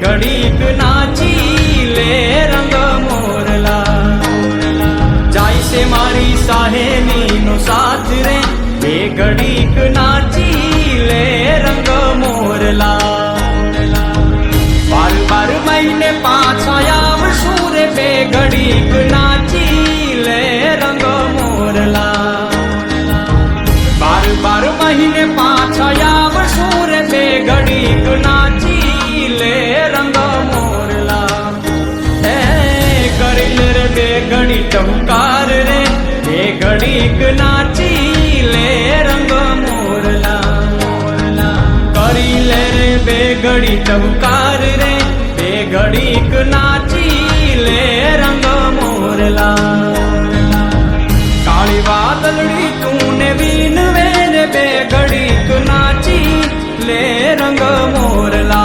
ઘડીક નાચી લે રંગ મોરલા જાય છે મારી સાહેલીનો સાથ રે બે ઘડીક નાચી લે રંગ મોરલા બાર બાર મહિને પાછા આવશું રે બે ઘડીક નાચી લે રંગ મોરલા બાર બાર મહિને પાછા આવશું રે બે ઘડીક નાચી લે રંગ મોરલા હે કરી રે બે ઘડી ટહુકાર રે બે ઘડીક નાચી લે રંગ મોરલા કરી લે રે બે ઘડી ટહુકાર રે બે ઘડીક નાચી લે રંગ મોરલા કાળી વાદળડી તું ને વીનવે રે બે ઘડીક નાચી લે રંગ મોરલા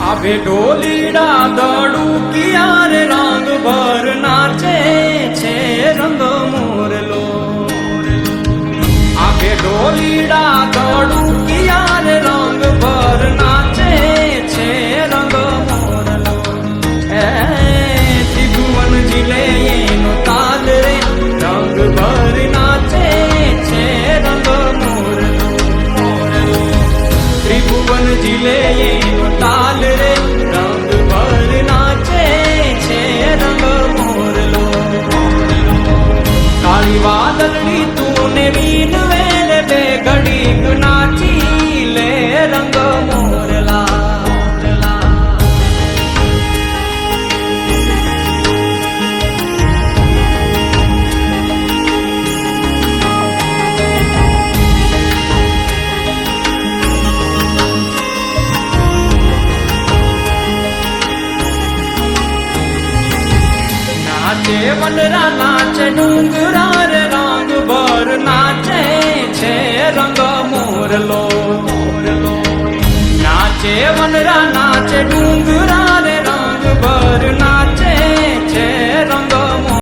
आवे डोलीड़ा दड़ू किया रे रंग भर नाचे छे रंग मोरलो आवे डोलीड़ा दड़ू किया रे रंग भर नाचे छे रंग मोरलो त्रिभुवन जिले नो ताल रे रंग भर नाचे छे रंग मोरलो त्रिभुवन जिले नो ताल रे रंग भर नाचे छे रंग मोरलो काली वादळी तूने वीनवे रे बे घड़ीक नाची ले रंग मोरला नाचे वनरा नाचे डूंगरा रे रंग भर नाचे छे रंग मोरलो नाचे वनरा नाचे डूंगरा रे रंग भर